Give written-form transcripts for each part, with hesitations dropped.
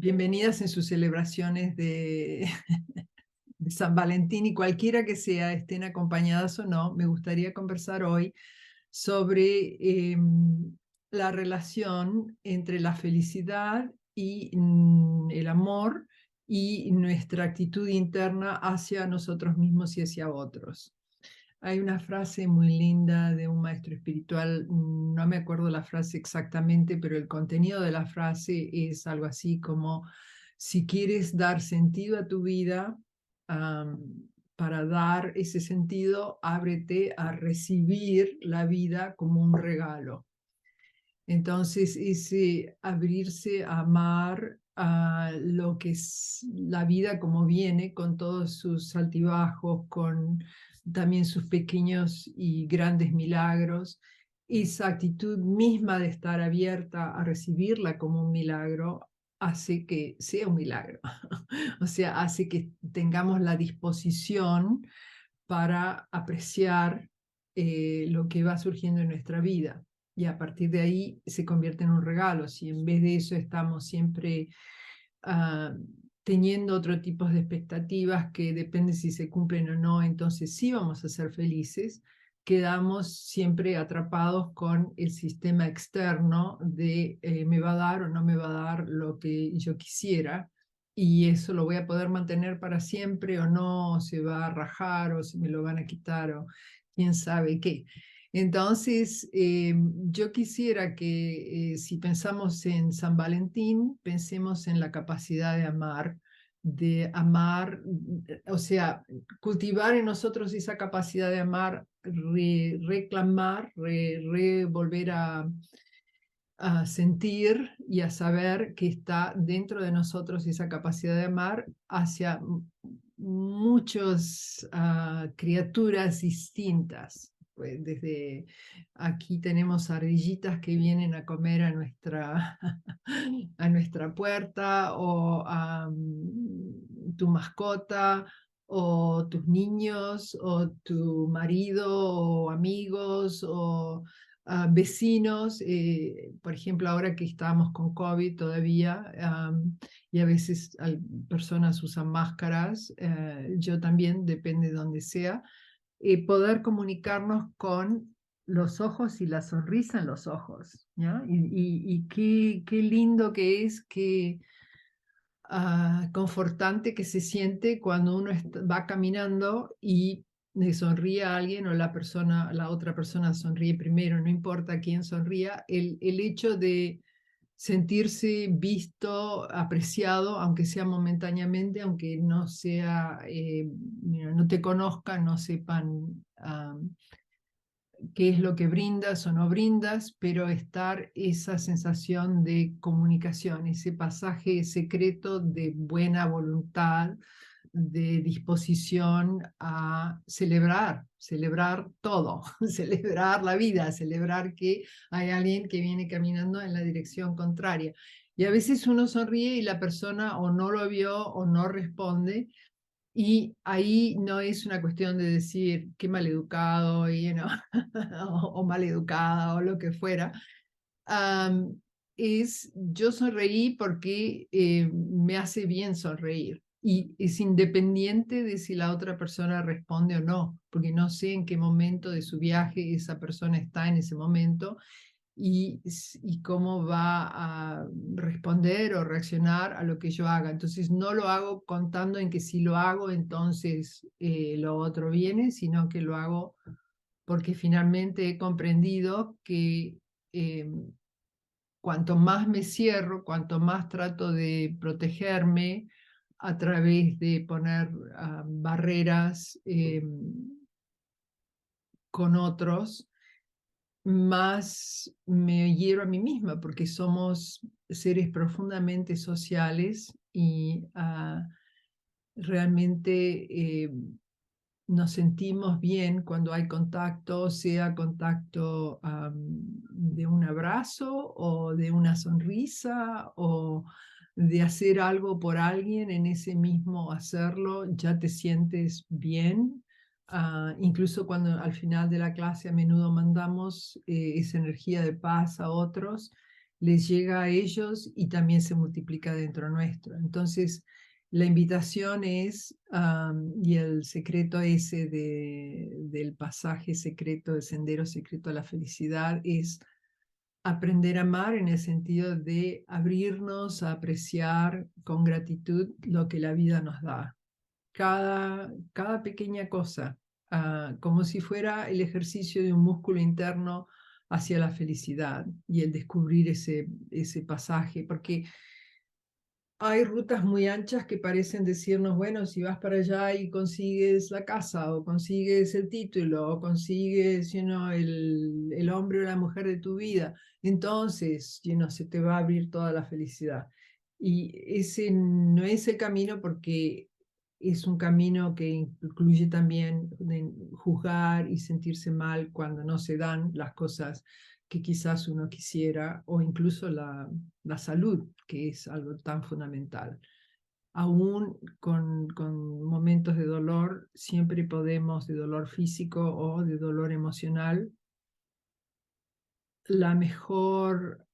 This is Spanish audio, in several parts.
Bienvenidas en sus celebraciones de San Valentín y cualquiera que sea, estén acompañadas o no. Me gustaría conversar hoy sobre la relación entre la felicidad y el amor y nuestra actitud interna hacia nosotros mismos y hacia otros. Hay una frase muy linda de un maestro espiritual, no me acuerdo la frase exactamente, pero el contenido de la frase es algo así como, si quieres dar sentido a tu vida, am, para dar ese sentido, ábrete a recibir la vida como un regalo. Entonces, ese abrirse a amar a lo que es la vida como viene, con todos sus altibajos, con también sus pequeños y grandes milagros, esa actitud misma de estar abierta a recibirla como un milagro, hace que sea un milagro. O sea, hace que tengamos la disposición para apreciar lo que va surgiendo en nuestra vida. Y a partir de ahí se convierte en un regalo. Si en vez de eso estamos siempre ah, teniendo otro tipo de expectativas que depende si se cumplen o no, entonces sí vamos a ser felices, quedamos siempre atrapados con el sistema externo de me va a dar o no me va a dar lo que yo quisiera, y eso lo voy a poder mantener para siempre o no, o se va a rajar o se me lo van a quitar o quién sabe qué. Entonces, yo quisiera que si pensamos en San Valentín, pensemos en la capacidad de amar, o sea, cultivar en nosotros esa capacidad de amar, reclamar, volver a sentir y a saber que está dentro de nosotros esa capacidad de amar hacia muchas criaturas distintas. Pues desde aquí tenemos ardillitas que vienen a comer a a nuestra puerta, o a tu mascota, o tus niños, o tu marido, o amigos, o vecinos. Por ejemplo, ahora que estamos con COVID todavía, y a veces personas usan máscaras, yo también, depende de donde sea, poder comunicarnos con los ojos y la sonrisa en los ojos, ¿ya? Y qué lindo que es, qué confortante que se siente cuando uno va caminando y le sonríe a alguien, o la otra persona sonríe primero, no importa quién sonría, el hecho de sentirse visto, apreciado, aunque sea momentáneamente, aunque no sea, no te conozcan, no sepan qué es lo que brindas o no brindas, pero estar esa sensación de comunicación, ese pasaje secreto de buena voluntad, de disposición a celebrar todo, celebrar la vida, celebrar que hay alguien que viene caminando en la dirección contraria. Y a veces uno sonríe y la persona o no lo vio o no responde, y ahí no es una cuestión de decir qué maleducado, o maleducada o lo que fuera. Am, es yo sonreí porque me hace bien sonreír. Y es independiente de si la otra persona responde o no, porque no sé en qué momento de su viaje esa persona está en ese momento, y cómo va a responder o reaccionar a lo que yo haga. Entonces no lo hago contando en que si lo hago, entonces lo otro viene, sino que lo hago porque finalmente he comprendido que eh, cuanto más me cierro, cuanto más trato de protegerme a través de poner barreras con otros, más me hiero a mí misma, porque somos seres profundamente sociales y realmente nos sentimos bien cuando hay contacto, sea contacto de un abrazo o de una sonrisa o de hacer algo por alguien. En ese mismo hacerlo ya te sientes bien. Incluso cuando al final de la clase a menudo mandamos esa energía de paz a otros, les llega a ellos y también se multiplica dentro nuestro. Entonces, la invitación es, y el secreto ese del pasaje secreto, del sendero secreto a la felicidad, es aprender a amar en el sentido de abrirnos a apreciar con gratitud lo que la vida nos da. Cada pequeña cosa, como si fuera el ejercicio de un músculo interno hacia la felicidad y el descubrir ese pasaje, porque hay rutas muy anchas que parecen decirnos, bueno, si vas para allá y consigues la casa o consigues el título o consigues el hombre o la mujer de tu vida, entonces se te va a abrir toda la felicidad. Y ese no es el camino, porque es un camino que incluye también juzgar y sentirse mal cuando no se dan las cosas que quizás uno quisiera, o incluso la salud, que es algo tan fundamental. Aún con momentos de dolor, siempre podemos, de dolor físico o de dolor emocional, la mejor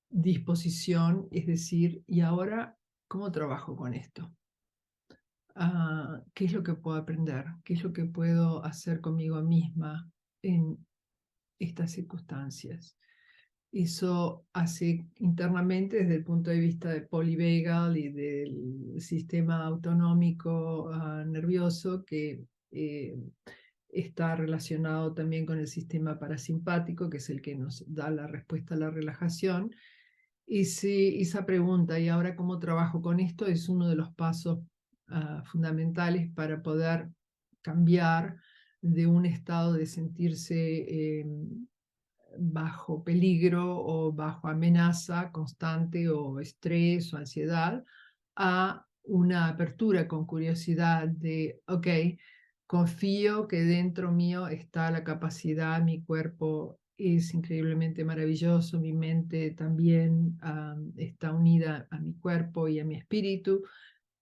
disposición es decir, ¿y ahora cómo trabajo con esto? ¿Qué es lo que puedo aprender? ¿Qué es lo que puedo hacer conmigo misma en estas circunstancias? Eso hace internamente, desde el punto de vista de polyvagal y del sistema autonómico nervioso, que está relacionado también con el sistema parasimpático, que es el que nos da la respuesta a la relajación. Esa pregunta, ¿y ahora cómo trabajo con esto?, es uno de los pasos fundamentales para poder cambiar de un estado de sentirse bajo peligro o bajo amenaza constante o estrés o ansiedad, a una apertura con curiosidad de, ok, confío que dentro mío está la capacidad, mi cuerpo es increíblemente maravilloso, mi mente también está unida a mi cuerpo y a mi espíritu.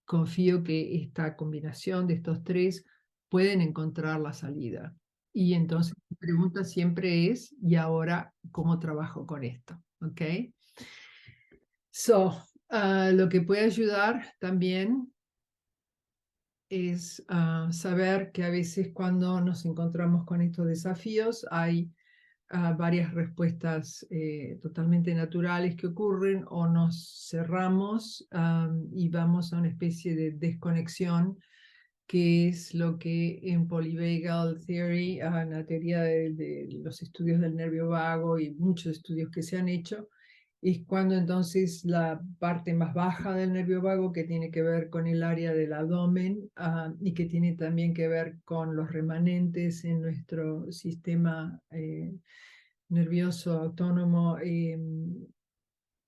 Confío que esta combinación de estos tres pueden encontrar la salida. Y entonces mi pregunta siempre es, ¿y ahora cómo trabajo con esto? ¿Ok? Lo que puede ayudar también es saber que a veces cuando nos encontramos con estos desafíos hay varias respuestas totalmente naturales que ocurren, o nos cerramos y vamos a una especie de desconexión, que es lo que en Polyvagal Theory, en la teoría de los estudios del nervio vago y muchos estudios que se han hecho, es cuando entonces la parte más baja del nervio vago, que tiene que ver con el área del abdomen y que tiene también que ver con los remanentes en nuestro sistema nervioso autónomo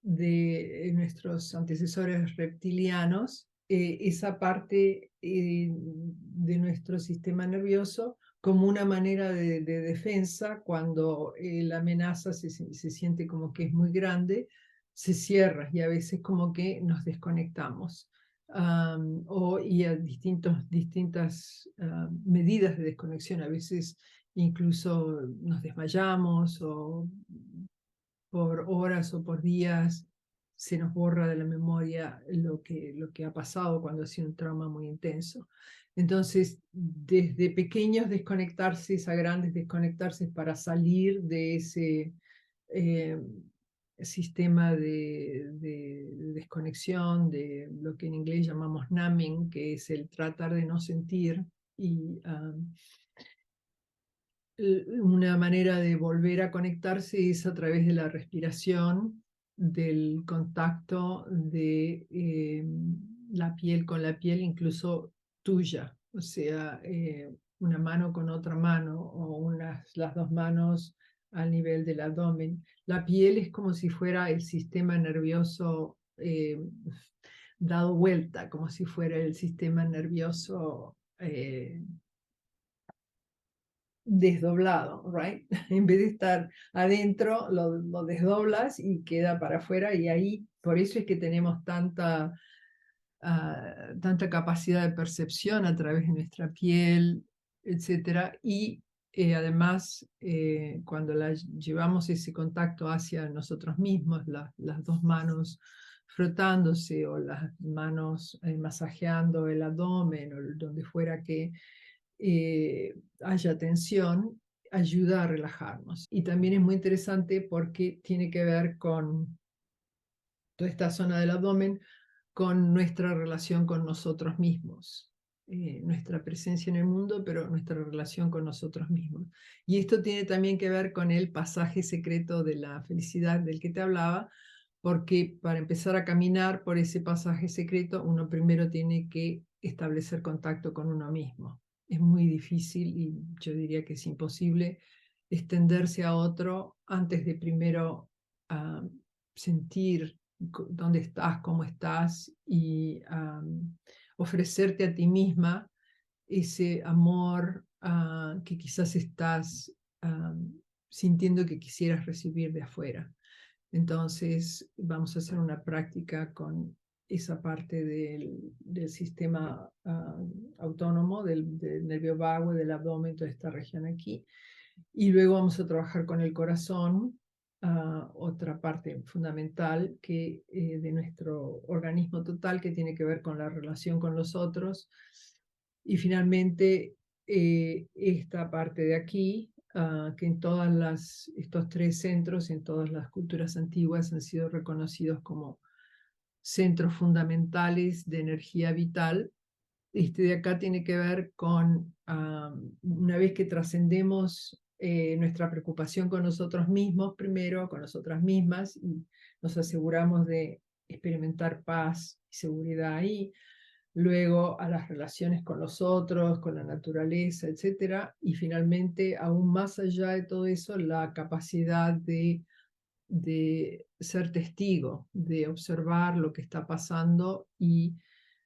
de nuestros antecesores reptilianos, esa parte de nuestro sistema nervioso, como una manera de defensa cuando la amenaza se siente como que es muy grande, se cierra y a veces como que nos desconectamos. Y a distintas medidas de desconexión, a veces incluso nos desmayamos, o por horas o por días se nos borra de la memoria lo que ha pasado cuando ha sido un trauma muy intenso. Entonces, desde pequeños desconectarse a grandes desconectarse para salir de ese eh, sistema de desconexión, de lo que en inglés llamamos numbing, que es el tratar de no sentir, y una manera de volver a conectarse es a través de la respiración, del contacto de la piel con la piel, incluso tuya, o sea, una mano con otra mano, o las dos manos al nivel del abdomen. La piel es como si fuera el sistema nervioso dado vuelta, como si fuera el sistema nervioso desdoblado, right? En vez de estar adentro, lo desdoblas y queda para afuera, y ahí, por eso es que tenemos tanta capacidad de percepción a través de nuestra piel, etcétera. Y además, cuando llevamos ese contacto hacia nosotros mismos, las dos manos frotándose o las manos masajeando el abdomen o donde fuera que haya tensión, ayuda a relajarnos. Y también es muy interesante porque tiene que ver con toda esta zona del abdomen, con nuestra relación con nosotros mismos. Nuestra presencia en el mundo, pero nuestra relación con nosotros mismos. Y esto tiene también que ver con el pasaje secreto de la felicidad del que te hablaba, porque para empezar a caminar por ese pasaje secreto, uno primero tiene que establecer contacto con uno mismo. Es muy difícil y yo diría que es imposible extenderse a otro antes de primero sentir dónde estás, cómo estás y ofrecerte a ti misma ese amor que quizás estás sintiendo que quisieras recibir de afuera. Entonces vamos a hacer una práctica con esa parte del sistema autónomo, del nervio vago, del abdomen, toda esta región aquí. Y luego vamos a trabajar con el corazón, otra parte fundamental de nuestro organismo total, que tiene que ver con la relación con los otros. Y finalmente, esta parte de aquí, que en estos tres centros, en todas las culturas antiguas, han sido reconocidos como centros fundamentales de energía vital. Este de acá tiene que ver con, una vez que trascendemos nuestra preocupación con nosotros mismos, primero con nosotras mismas, y nos aseguramos de experimentar paz y seguridad ahí, luego a las relaciones con los otros, con la naturaleza, etcétera, y finalmente, aún más allá de todo eso, la capacidad de ser testigo, de observar lo que está pasando y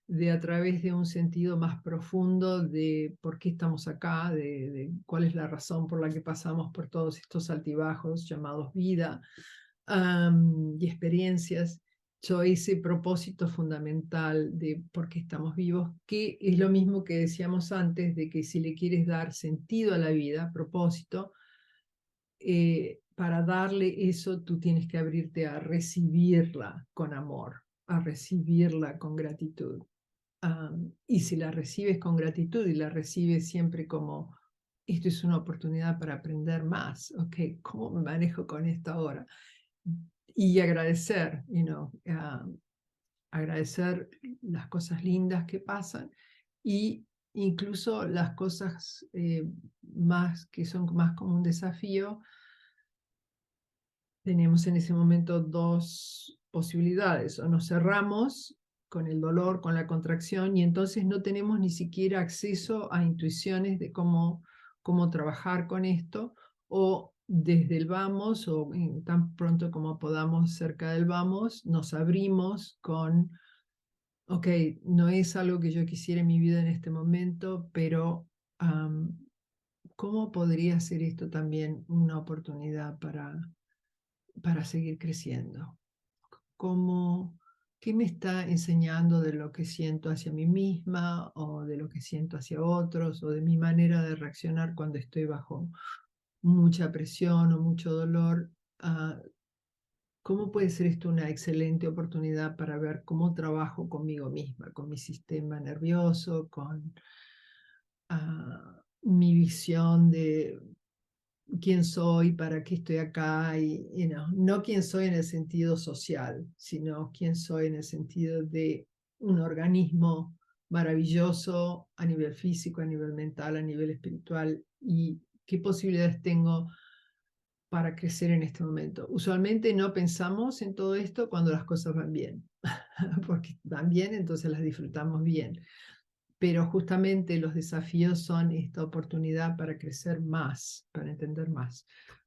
de a través de un sentido más profundo de por qué estamos acá, de cuál es la razón por la que pasamos por todos estos altibajos llamados vida y experiencias. Yo ese propósito fundamental de por qué estamos vivos, que es lo mismo que decíamos antes, de que si le quieres dar sentido a la vida, propósito, para darle eso tú tienes que abrirte a recibirla con amor, a recibirla con gratitud. Y si la recibes con gratitud y la recibes siempre como, esto es una oportunidad para aprender más, ok, ¿cómo me manejo con esto ahora? Y agradecer, agradecer las cosas lindas que pasan y incluso las cosas más que son más como un desafío. Tenemos en ese momento dos posibilidades: o nos cerramos con el dolor, con la contracción, y entonces no tenemos ni siquiera acceso a intuiciones de cómo trabajar con esto, o desde el vamos, o tan pronto como podamos cerca del vamos, nos abrimos con, ok, no es algo que yo quisiera en mi vida en este momento, pero ¿cómo podría ser esto también una oportunidad para seguir creciendo? ¿Cómo, qué me está enseñando de lo que siento hacia mí misma o de lo que siento hacia otros o de mi manera de reaccionar cuando estoy bajo mucha presión o mucho dolor? ¿Cómo puede ser esto una excelente oportunidad para ver cómo trabajo conmigo misma, con mi sistema nervioso, con mi visión de quién soy, para qué estoy acá, y no quién soy en el sentido social, sino quién soy en el sentido de un organismo maravilloso a nivel físico, a nivel mental, a nivel espiritual, y qué posibilidades tengo para crecer en este momento. Usualmente no pensamos en todo esto cuando las cosas van bien, porque van bien, entonces las disfrutamos bien. Pero justamente los desafíos son esta oportunidad para crecer más, para entender más.